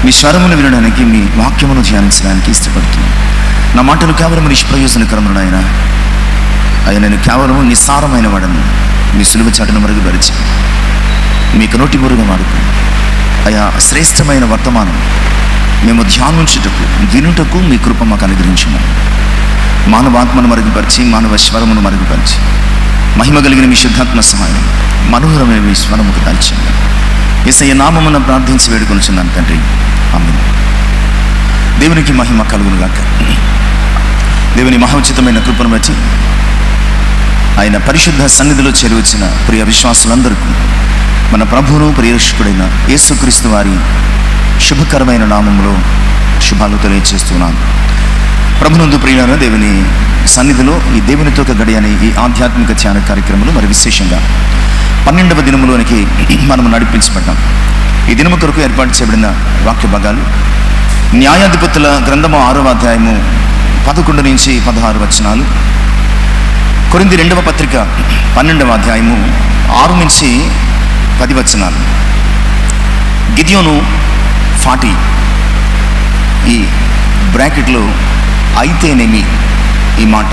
మీ స్వరమును వినడానికి, మీ వాక్యమును ధ్యానించడానికి ఇష్టపడుతున్నాను. నా మాటలు కేవలం నిష్ప్రయోజనకరములు ఆయన. నేను కేవలం నిస్సారమైన వాడను. మీ సులువ చాటును మరుగుపరిచి మీకు నోటి మురుగా వాడుకు అయా శ్రేష్టమైన వర్తమానం మేము ధ్యానించుటకు, వినుటకు మీ కృప మాకు అనుగ్రహించమని, మానవాత్మను మరుగుపరిచి, మానవ స్వరమును మరుగుపరిచి, మహిమ కలిగిన మీ శుద్ధాత్మ సహాయం మనోహరమైన మీ స్వరముకు దాల్చండి. యేసయ్య నామమున ప్రార్థించి వేడుకొనుచున్నాను తండ్రి, ఆమేన్. దేవునికి మహిమ కలుగునుగాక. దేవుని మహోచితమైన కృపను బట్టి ఆయన పరిశుద్ధ సన్నిధిలో చేరువచ్చిన ప్రియ విశ్వాసులందరికీ మన ప్రభువును ప్రియరక్షకుడైన యేసుక్రీస్తు వారి శుభకరమైన నామములో శుభాలు తెలియజేస్తున్నాను. ప్రభునందు ప్రియులారా, దేవుని సన్నిధిలో ఈ దేవునితో గడి అనే ఈ ఆధ్యాత్మిక ధ్యాన కార్యక్రమంలో మరి విశేషంగా 12వ దినములోనికి మనం నడిపించబడ్డాం. ఈ దినము కొరకు ఏర్పాటు చేయబడిన వాక్య భాగాలు న్యాయాధిపతుల గ్రంథము 6వ అధ్యాయము 11 నుంచి 16 వచనాలు, కొరింథీ 2వ పత్రిక 12వ అధ్యాయము 6 నుంచి 10 వచనాలు, గిద్యోను 40, ఈ బ్రాకెట్లో అయితేనేమి ఈ మాట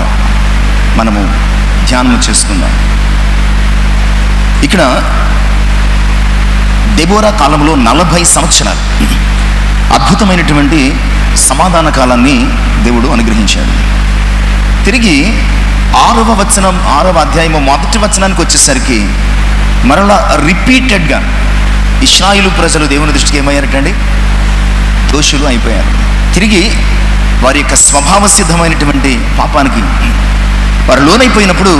మనము ధ్యానం చేసుకుందాం. ఇక్కడ దెబోరా కాలంలో 40 సంవత్సరాలు అద్భుతమైనటువంటి సమాధాన కాలాన్ని దేవుడు అనుగ్రహించాడు. తిరిగి 6వ అధ్యాయము 1వ వచనానికి వచ్చేసరికి మరలా రిపీటెడ్గా ఇశ్రాయేలు ప్రజలు దేవుని దృష్టికి ఏమయ్యారటండి? దోషులు అయిపోయారు. తిరిగి వారి యొక్క స్వభావ సిద్ధమైనటువంటి పాపానికి వారు లోనైపోయినప్పుడు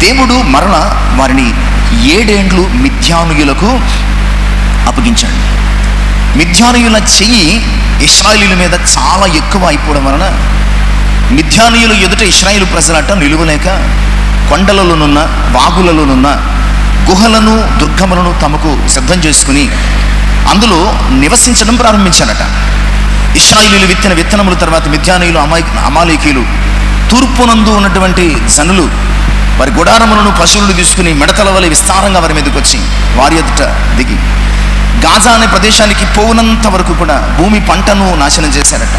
దేవుడు మరలా వారిని 7 ఏండ్లు మిథ్యానుయులకు అప్పగించాడు. మిథ్యానుయుల చెయ్యి ఇశ్రాయేలీయుల మీద చాలా ఎక్కువ అయిపోవడం వలన మిథ్యానుయులు ఎదుట ఇశ్రాయేలు ప్రజలట నిలువలేక కొండలలోనున్న, వాగులలోనున్న గుహలను, దుర్గములను తమకు సిద్ధం చేసుకుని అందులో నివసించడం ప్రారంభించారట. ఇశ్రాయేలీయులు విత్తిన విత్తనముల తర్వాత మిథ్యానీయులు, అమాలేకీయులు, తూర్పునందు ఉన్నటువంటి జనులు వారి గుడారములను, పశువులను తీసుకుని మిడతల వలె విస్తారంగా వారి మీదకి వచ్చి వారి ఎదుట దిగి గాజా అనే ప్రదేశానికి పోవునంత వరకు కూడా భూమి పంటను నాశనం చేశారట.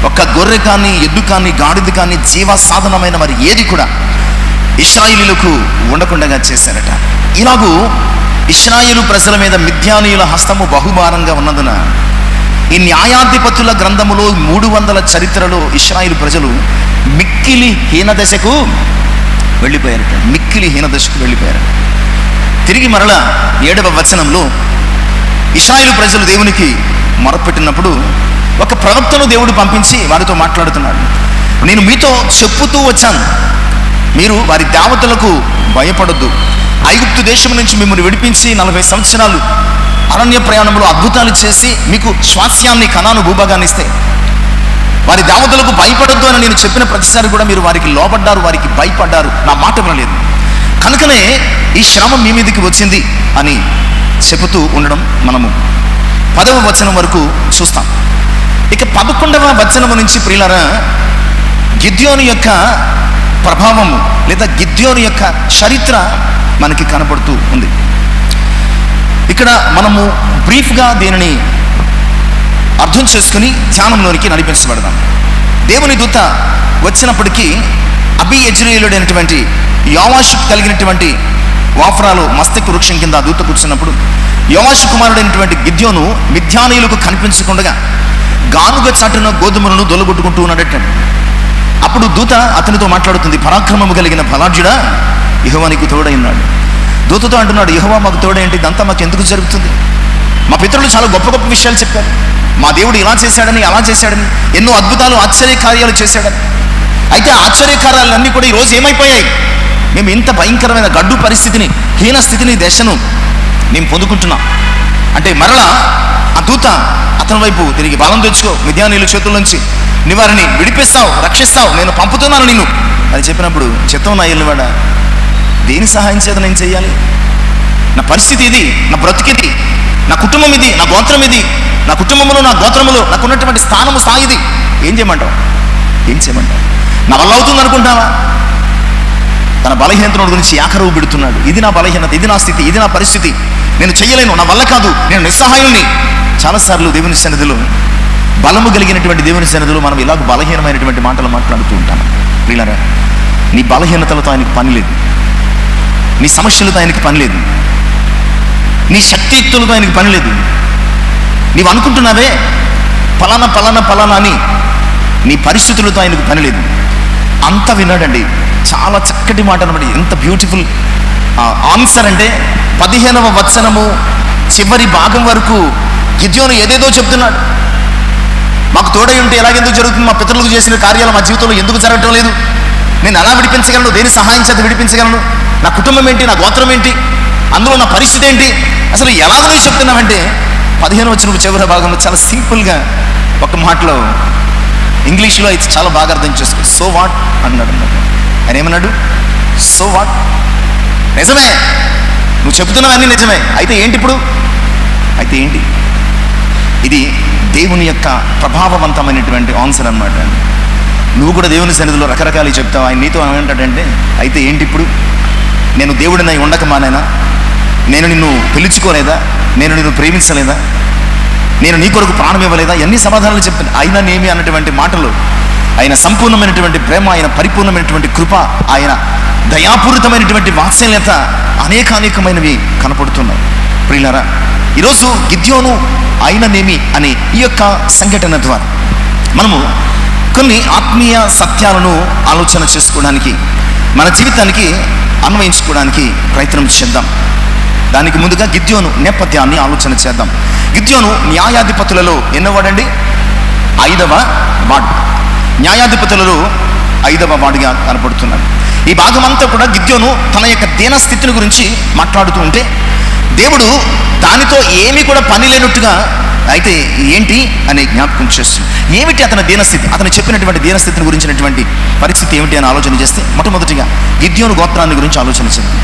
ఒక్క గొర్రె కానీ, ఎద్దు కానీ, గాడిద కానీ, జీవ సాధనమైన మరి ఏది కూడా ఇశ్రాయేలీయులకు ఉండకుండా చేశారట. ఇలాగూ ఇశ్రాయేలు ప్రజల మీద మిథ్యానీయుల హస్తము బహుభారంగా ఉన్నందున ఈ న్యాయాధిపతుల గ్రంథములో 300 చరిత్రలో ఇశ్రాయేలు ప్రజలు మిక్కిలి హీనదశకు వెళ్ళిపోయారట. మిక్కిలి హీనదశకు వెళ్ళిపోయారట. తిరిగి మరలా 7వ వచనంలో ఇశ్రాయేలు ప్రజలు దేవునికి మొరపెట్టినప్పుడు ఒక ప్రవక్తను దేవుడు పంపించి వారితో మాట్లాడుతున్నాడు. నేను మీతో చెప్పుతూ వచ్చాను, మీరు వారి దేవతలకు భయపడొద్దు. ఐగుప్తు దేశం నుంచి మిమ్మల్ని విడిపించి 40 సంవత్సరాలు అరణ్య ప్రయాణంలో అద్భుతాలు చేసి మీకు స్వాస్యాన్ని, కనాను భూభాగాన్ని ఇస్తే వారి దేవతలకు భయపడొద్దు అని నేను చెప్పిన ప్రతిసారి కూడా మీరు వారికి లోబడ్డారు, వారికి భయపడ్డారు, నా మాట వినలేదు. కనుకనే ఈ శ్రమ మీ మీదకి వచ్చింది అని చెబుతూ ఉండడం మనము 10వ వచనం వరకు చూస్తాం. ఇక 11వ వచనము నుంచి ప్రియులారా గిద్యోను యొక్క ప్రభావము లేదా గిద్యోను యొక్క చరిత్ర మనకి కనపడుతూ ఉంది. ఇక్కడ మనము బ్రీఫ్గా దీనిని అర్థం చేసుకుని ధ్యానంలోనికి నడిపించబడదాం. దేవుని దూత వచ్చినప్పటికీ అబీయెజ్రీయుడైనటువంటి యోవాషు కలిగినటువంటి వాఫ్రాలో మస్తకి వృక్షం కింద దూత కూర్చున్నప్పుడు యోవాషు కుమారుడైనటువంటి గిద్యోను మిథ్యానీయులకు కనిపించకుండా గానుగ చాటున గోధుమలను దొలగొట్టుకుంటూ ఉన్నాడట. అప్పుడు దూత అతనితో మాట్లాడుతుంది, పరాక్రమము కలిగిన బలాఢ్యుడా, యెహోవా నీకు తోడై ఉన్నాడు. దూతతో అంటున్నాడు, యెహోవా మాకు తోడేంటి? ఇదంతా మాకు ఎందుకు జరుగుతుంది? మా పితరులు చాలా గొప్ప గొప్ప విషయాలు చెప్పారు. మా దేవుడు ఇలా చేశాడని, అలా చేశాడని, ఎన్నో అద్భుతాలు, ఆశ్చర్యకార్యాలు చేశాడని. అయితే ఆశ్చర్యకార్యాలన్నీ కూడా ఈరోజు ఏమైపోయాయి? మేము ఇంత భయంకరమైన గడ్డు పరిస్థితిని, హీన స్థితిని, దశను మేము పొందుకుంటున్నాం అంటే మరలా ఆ దూత అతని వైపు తిరిగి, బలం తెచ్చుకో, మిథ్యానీయుల చేతుల నుంచి నీ వారిని విడిపిస్తావు, రక్షిస్తావు, నేను పంపుతున్నాను నిన్ను అని చెప్పినప్పుడు, చిత్తం నా ఎల్లువాడ, దేని సహాయం చేత నేను చేయాలి? నా పరిస్థితి ఇది, నా బ్రతికిది, నా కుటుంబం ఇది, నా గోత్రం ఇది, నా కుటుంబంలో, నా గోత్రములో నాకు ఉన్నటువంటి స్థానము, స్థాయిది. ఏం చేయమంటావు? ఏం చేయమంటావు? నా వల్ల అవుతుంది అనుకుంటావా? తన బలహీనత గురించి యాకరువు పెడుతున్నాడు. ఇది నా బలహీనత, ఇది నా స్థితి, ఇది నా పరిస్థితి, నేను చెయ్యలేను, నా వల్ల కాదు, నేను నిస్సహాయుల్ని చాలాసార్లు దేవుని సన్నిధిలో, బలము కలిగినటువంటి దేవుని సన్నిధిలో మనం ఇలాగ బలహీనమైనటువంటి మాటలు మాట్లాడుతూ ఉంటాం. ప్రియులారా, నీ బలహీనతలతో ఆయనకి పని లేదు, నీ సమస్యలతో ఆయనకి పని లేదు, నీ శక్తియుక్తులతో ఆయనకి పని లేదు. నీవు అనుకుంటున్నావే ఫలానా ఫలానా ఫలానా అని, నీ పరిస్థితులతో ఆయనకు పని లేదు. అంత విన్నాడండి. చాలా చక్కటి మాట అనమాట. ఎంత బ్యూటిఫుల్ ఆన్సర్ అంటే 15వ వచనము చివరి భాగం వరకు గిద్యోను ఏదేదో చెప్తున్నాడు. మాకు తోడై ఉంటే ఎలాగెందుకు జరుగుతుంది, మా పితరులకు చేసిన కార్యాలు మా జీవితంలో ఎందుకు జరగటం లేదు, నేను ఎలా విడిపించగలను, దేని సహాయం చేత విడిపించగలను, నా కుటుంబం ఏంటి, నా గోత్రం ఏంటి, అందులో నా పరిస్థితి ఏంటి, అసలు ఎలాగో నువ్వు చెప్తున్నావంటే 15వ వచనం చివరి భాగంలో చాలా సింపుల్గా ఒక మాటలో ఇంగ్లీష్లో అయితే చాలా బాగా అర్థం చేసుకో. సో వాట్ అన్నాడు అన్నమాట. ఆయన ఏమన్నాడు? సో వాట్, నిజమే, నువ్వు చెబుతున్నవన్నీ నిజమే, అయితే ఏంటి ఇప్పుడు, అయితే ఏంటి? ఇది దేవుని యొక్క ప్రభావవంతమైనటువంటి ఆన్సర్ అన్నమాట. నువ్వు కూడా దేవుని సన్నిధిలో రకరకాలు చెప్తావు. ఆయన నీతో ఏమంటాడంటే, అయితే ఏంటి ఇప్పుడు, నేను దేవుడినై ఉండక మానేనా, నేను నిన్ను పిలుచుకోలేదా, నేను నిన్ను ప్రేమించలేదా, నేను నీ కొరకు ప్రాణం ఇవ్వలేదా, ఎన్ని సమాధానాలు చెప్తాను. ఆయన నేమి అన్నటువంటి మాటలు, ఆయన సంపూర్ణమైనటువంటి ప్రేమ, ఆయన పరిపూర్ణమైనటువంటి కృప, ఆయన దయాపూరితమైనటువంటి వాత్సల్యత అనేకమైనవి కనపడుతున్నాయి. ప్రియులారా, ఈరోజు గిద్యోను ఆయననేమి అనే ఈ యొక్క సంఘటన ద్వారా మనము కొన్ని ఆత్మీయ సత్యాలను ఆలోచన చేసుకోవడానికి, మన జీవితానికి అన్వయించుకోవడానికి ప్రయత్నం చేద్దాం. దానికి ముందుగా గిద్యోను నేపథ్యాన్ని ఆలోచన చేద్దాం. గిద్యోను న్యాయాధిపతులలో ఎన్నోవాడండి? 5వ వాడు. న్యాయాధిపతులలో 5వ వాడుగా కనపడుతున్నాడు. ఈ భాగం అంతా కూడా గిద్యోను తన యొక్క దీనస్థితిని గురించి మాట్లాడుతూ ఉంటే, దేవుడు దానితో ఏమీ కూడా పని లేనట్టుగా, అయితే ఏంటి అని జ్ఞాపకం చేస్తుంది. ఏమిటి అతని దీనస్థితి, అతను చెప్పినటువంటి దీనస్థితిని గురించినటువంటి పరిస్థితి ఏమిటి అని ఆలోచన చేస్తే, మొట్టమొదటిగా గిద్యోను గోత్రాన్ని గురించి ఆలోచన చేద్దాం.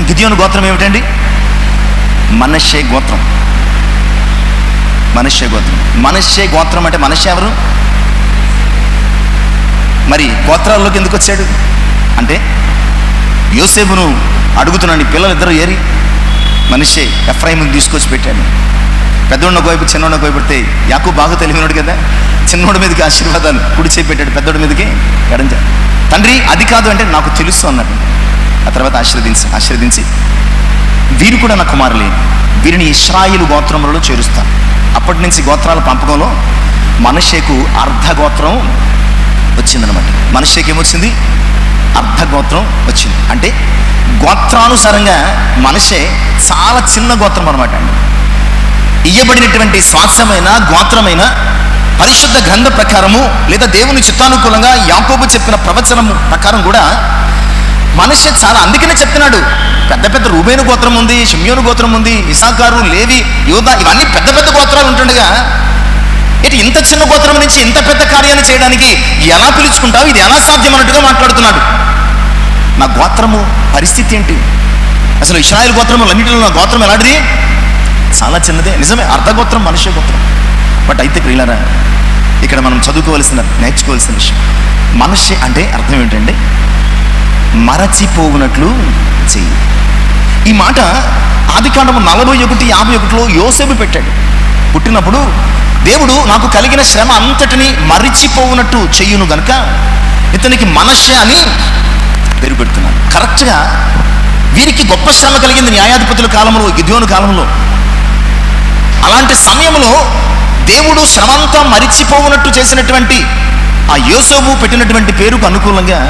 గిద్యోను గోత్రం ఏమిటండి? మనష్షే గోత్రం. మనష్షే గోత్రం. మనష్షే గోత్రం అంటే మనష్షే ఎవరు? మరి గోత్రాల్లోకి ఎందుకు వచ్చాడు అంటే, యోసేపును అడుగుతున్నాను, పిల్లలిద్దరూ ఏరి మనష్షే ఎఫ్రాయిముని తీసుకొచ్చి పెట్టాడు. పెద్దోడిని ఒకవైపు చిన్నోడిని ఒకవైపు పెడితే, యాకోబు బాగా తెలివినోడు కదా, చిన్నోడి మీదకి ఆశీర్వాదాలు కుడి చేయి పెట్టాడు, పెద్దోడి మీదకి ఎడం చేయి. తండ్రి అది కాదు అంటే, నాకు తెలుసు అన్నాడు. ఆ తర్వాత ఆశీర్వదించి వీరు కూడా నా కుమారులే, వీరిని ఇశ్రాయేలు గోత్రములలో చేరుస్తాను. అప్పటి నుంచి గోత్రాల పంపకంలో మనష్షేకు అర్ధగోత్రం వచ్చిందనమాట. మనష్షేకి ఏమొచ్చింది? అర్ధగోత్రం వచ్చింది. అంటే గోత్రానుసారంగా మనష్షే చాలా చిన్న గోత్రం అనమాట అండి. ఇయ్యబడినటువంటి స్వాస్థ్యమైన గోత్రమైన పరిశుద్ధ గ్రంథ ప్రకారము లేదా దేవుని చిత్తానుకూలంగా యాకోబు చెప్పిన ప్రవచనము ప్రకారం కూడా మనష్షే చాలా, అందుకనే చెప్తున్నాడు, పెద్ద పెద్ద రూబేను గోత్రం ఉంది, షిమ్యోను గోత్రం ఉంది, ఇసాకారు, లేవి, యోదా, ఇవన్నీ పెద్ద పెద్ద గోత్రాలు ఉంటుండగా ఇటు ఇంత చిన్న గోత్రం నుంచి ఇంత పెద్ద కార్యాన్ని చేయడానికి ఎలా పిలుచుకుంటావు, ఇది ఎలా సాధ్యం అన్నట్టుగా మాట్లాడుతున్నాడు. నా గోత్రము పరిస్థితి ఏంటి, అసలు ఇశ్రాయేలు గోత్రములన్నింటిలో నా గోత్రం ఎలాంటిది? చాలా చిన్నదే, నిజమే, అర్ధగోత్రం మనష్షే గోత్రం. బట్ అయితే ప్రియులారా, ఇక్కడ మనం నేర్చుకోవాల్సిన విషయం, మనష్షే అంటే అర్థం ఏంటంటే మరచిపోవునట్లు చెయ్యి. ఈ మాట ఆదికాండము 41:51లో యోసేపు పెట్టాడు. పుట్టినప్పుడు దేవుడు నాకు కలిగిన శ్రమ అంతటిని మరిచిపోవునట్టు చెయ్యును గనుక ఇతనికి మనష్షే అని పేరు పెడుతున్నాను. కరెక్ట్గా వీరికి గొప్ప శ్రమ కలిగింది న్యాయాధిపతుల కాలంలో, గిద్యోను కాలంలో. అలాంటి సమయంలో దేవుడు శ్రమంతా మరిచిపోవునట్టు చేసినటువంటి ఆ యోసేపు పెట్టినటువంటి పేరుకు అనుకూలంగా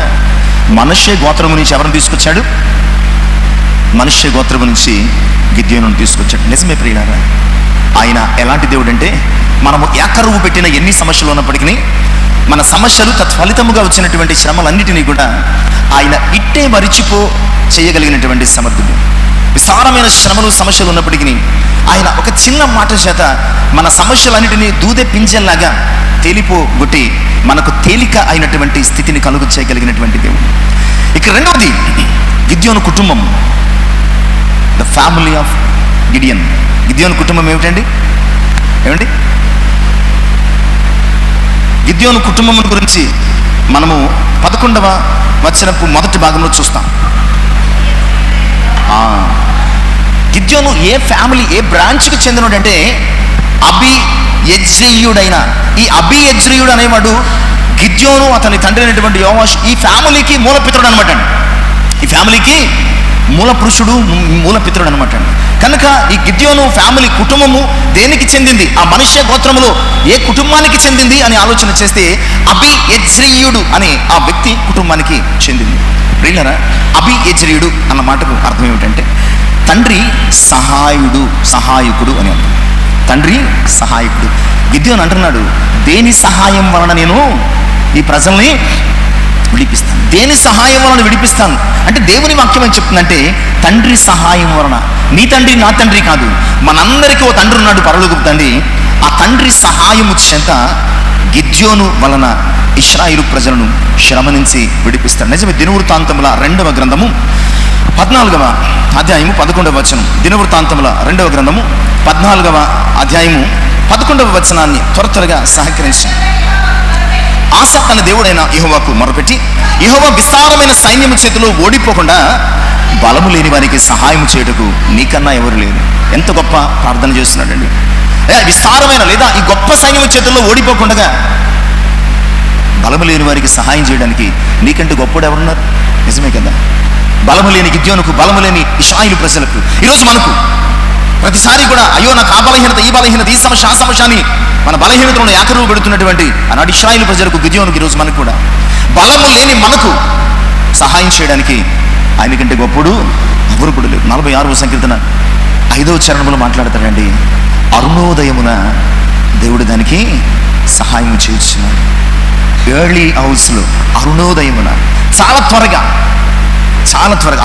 మనష్షే గోత్రము నుంచి ఎవరిని తీసుకొచ్చాడు? మనష్షే గోత్రము నుంచి గిద్యోనును తీసుకొచ్చాడు. నిజమే ప్రియులారా, ఆయన ఎలాంటి దేవుడు అంటే, మనము ఏకరువు పెట్టిన ఎన్ని సమస్యలు ఉన్నప్పటికీ మన సమస్యలు తత్ఫలితముగా వచ్చినటువంటి శ్రమలన్నిటినీ కూడా ఆయన ఇట్టే మరిచిపో చేయగలిగినటువంటి సమర్థుడు. విస్తారమైన శ్రమలు సమస్యలు ఉన్నప్పటికీ ఆయన ఒక చిన్న మాట చేత మన సమస్యలన్నిటినీ దూదె పింజల్లాగా తేలిపోగొట్టి మనకు తేలిక అయినటువంటి స్థితిని కలుగు చేయగలిగినటువంటి దేవుడు. ఇక రెండవది గిద్యోను కుటుంబం, ద ఫ్యామిలీ ఆఫ్ గిడియన్. గిద్యోను కుటుంబం ఏమిటండి? గిద్యోను కుటుంబం గురించి మనము 11వ వచనపు మొదటి భాగంలో చూస్తాం. గిద్యోను ఏ ఫ్యామిలీ, ఏ బ్రాంచ్కి చెందినోడంటే అబీయెజ్రీయుడైన ఈ అబీయెజ్రీయుడు అనేవాడు గిద్యోను అతని తండ్రి అయినటువంటి యోవాషు ఈ ఫ్యామిలీకి మూలపిత్రుడు అనమాట అండి. ఈ ఫ్యామిలీకి మూల పురుషుడు, మూల పితరుడు అనమాట అండి. కనుక ఈ గిద్యోను ఫ్యామిలీ కుటుంబము దేనికి చెందింది, ఆ మనుష్య గోత్రములో ఏ కుటుంబానికి చెందింది అని ఆలోచన చేస్తే అబీయెజ్రీయుడు అనే ఆ వ్యక్తి కుటుంబానికి చెందింది. ప్రియులారా, అబీయెజ్రీయుడు అన్న మాటకు అర్థం ఏమిటంటే తండ్రి సహాయుడు, సహాయకుడు అని అర్థం. తండ్రి సహాయకుడు. గిద్యోను అంటున్నాడు, దేని సహాయం వలన నేను ఈ ప్రజల్ని విడిపిస్తాను, దేని సహాయం వలన విడిపిస్తాను అంటే దేవుని వాక్యం ఏం చెప్తుందంటే తండ్రి సహాయం వలన. నీ తండ్రి నా తండ్రి కాదు, మనందరికీ ఓ తండ్రి ఉన్నాడు, పరలోకపు తండ్రి. ఆ తండ్రి సహాయము చేత గిద్యోను వలన ఇశ్రాయేలు ప్రజలను శ్రమ నుంచి విడిపిస్తాడు. నిజమే. దినవృత్తాంతముల 2వ గ్రంథము 14వ అధ్యాయము 11వ వచనం. దినవృత్తాంతముల 2వ గ్రంథము 14వ అధ్యాయము 11వ వచనాన్ని త్వరగా సహకరించండి. ఆస తన దేవుడైన యెహోవాకు మొరపెట్టి యెహోవా విస్తారమైన సైన్యము చేతిలో ఓడిపోకుండా బలము లేని వారికి సహాయం చేయుటకు నీకన్నా ఎవరు లేరు. ఎంత గొప్ప ప్రార్థన చేస్తున్నాడండి. విస్తారమైన లేదా ఈ గొప్ప సైన్యము చేతుల్లో ఓడిపోకుండా బలము లేని వారికి సహాయం చేయడానికి నీకంటే గొప్పడు ఎవరున్నారు? నిజమే కదా. బలము లేని గిద్యోనుకు, బలము లేని ఇశ్రాయేలు ప్రజలకు, ఈరోజు మనకు ప్రతిసారి కూడా అయ్యో నాకు ఆ బలహీనత, ఈ బలహీనత, ఈ సమస్య, ఆ సమస్య అని మన బలహీనతలను ఏకరువు పెడుతున్నటువంటి ఆనాడు ఇశ్రాయేలు ప్రజలకు, గిద్యోనుకు, ఈరోజు మనకు కూడా బలము లేని మనకు సహాయం చేయడానికి ఆయన కంటే గొప్పడు ఎవరు కూడా లేరు. 46వ సంకీర్తన 5వ చరణంలో మాట్లాడతాడండి, అరుణోదయమున దేవుడు దానికి సహాయం చేస్తున్నాడు. ఎర్లీ హౌస్లో అరుణోదయమున, చాలా త్వరగా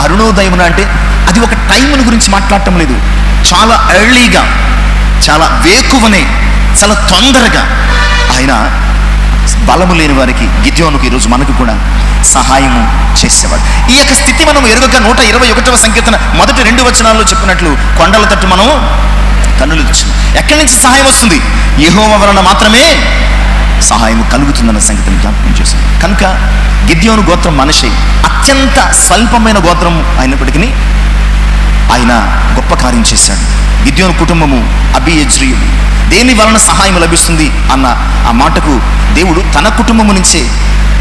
అరుణోదయమున అంటే అది ఒక టైంను గురించి మాట్లాడటం లేదు, చాలా ఎర్లీగా, చాలా వేకువనే, చాలా తొందరగా ఆయన బలము లేని వారికి, గిద్యోనుకు, ఈరోజు మనకు కూడా సహాయము చేసేవాడు. ఈ యొక్క స్థితి మనం ఎరుగక 121వ సంకీర్తన మొదటి 2 వచనాల్లో చెప్పినట్లు కొండల తట్టు మనం కన్నులు తెచ్చున్నాం. ఎక్కడి నుంచి సహాయం వస్తుంది? యెహోవా వలన మాత్రమే సహాయం కలుగుతుందన్న సంగతిని జ్ఞాపకం చేస్తుంది. కనుక గిద్యోను గోత్రం మనిషి అత్యంత స్వల్పమైన గోత్రం అయినప్పటికీ ఆయన గొప్ప కార్యం చేశాడు. గిద్యోను కుటుంబము అబీయెజ్రీయుడు. దేని వలన సహాయం లభిస్తుంది అన్న ఆ మాటకు దేవుడు తన కుటుంబము నుంచే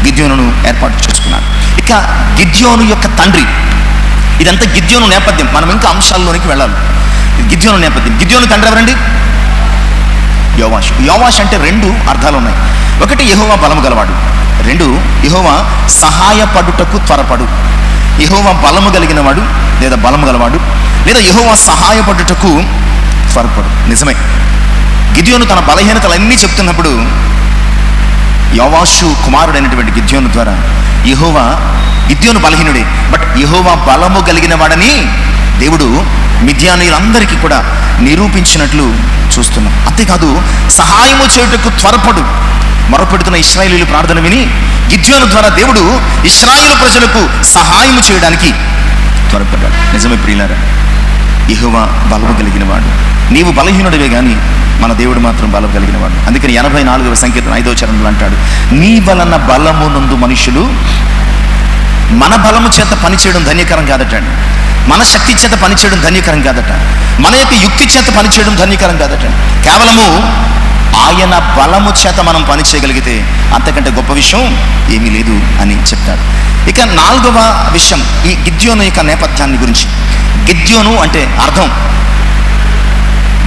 గిద్యోనును ఏర్పాటు చేసుకున్నాడు. ఇక గిద్యోను యొక్క తండ్రి, ఇదంతా గిద్యోను నేపథ్యం. మనం ఇంకా అంశాల్లోనికి వెళ్ళాలి. గిద్యోను నేపథ్యం. గిద్యోను తండ్రి ఎవరండి? యోవాషు. యోవాషు అంటే 2 అర్థాలు ఉన్నాయి. ఒకటి యెహోవా బలము గలవాడు, 2 యెహోవా సహాయపడుటకు త్వరపడు. యెహోవా బలము కలిగిన వాడు లేదా బలము గలవాడు, లేదా యెహోవా సహాయపడుటకు త్వరపడు. నిజమే. గిద్యోను తన బలహీనతలన్నీ చెప్తున్నప్పుడు యోవాషు కుమారుడైనటువంటి గిద్యోను ద్వారా గిద్యోను బలహీనుడే, బట్ యెహోవా బలము కలిగిన వాడని దేవుడు మిద్యానీయులందరికీ కూడా నిరూపించినట్లు చూస్తున్నాం. అంతేకాదు సహాయము చేయుటకు త్వరపడు. మొరపెడుతున్న ఇశ్రాయేలీయుల ప్రార్థన విని గిద్యోను ద్వారా దేవుడు ఇశ్రాయేలు ప్రజలకు సహాయము చేయడానికి త్వరపడ్డాడు. నిజమే ప్రియులారా, యెహోవా బలము కలిగిన వాడు. నీవు బలహీనుడివే కానీ మన దేవుడు మాత్రం బలం కలిగిన వాడు. అందుకని 84వ సంకీర్తన 5వ చరణంలో అంటాడు, నీ వలన బలము నందు మనుషులు, మన బలము చేత పనిచేయడం ధన్యకరం కాదట, మన శక్తి చేత పనిచేయడం ధన్యకరం కాదట, మన యొక్క యుక్తి చేత పనిచేయడం ధన్యకరం కాదట. కేవలము ఆయన బలము చేత మనం పని చేయగలిగితే అంతకంటే గొప్ప విషయం ఏమీ లేదు అని చెప్తాడు. ఇక 4వ విషయం ఈ గిద్యోను యొక్క నేపథ్యాన్ని గురించి. గిద్యోను అంటే అర్థం,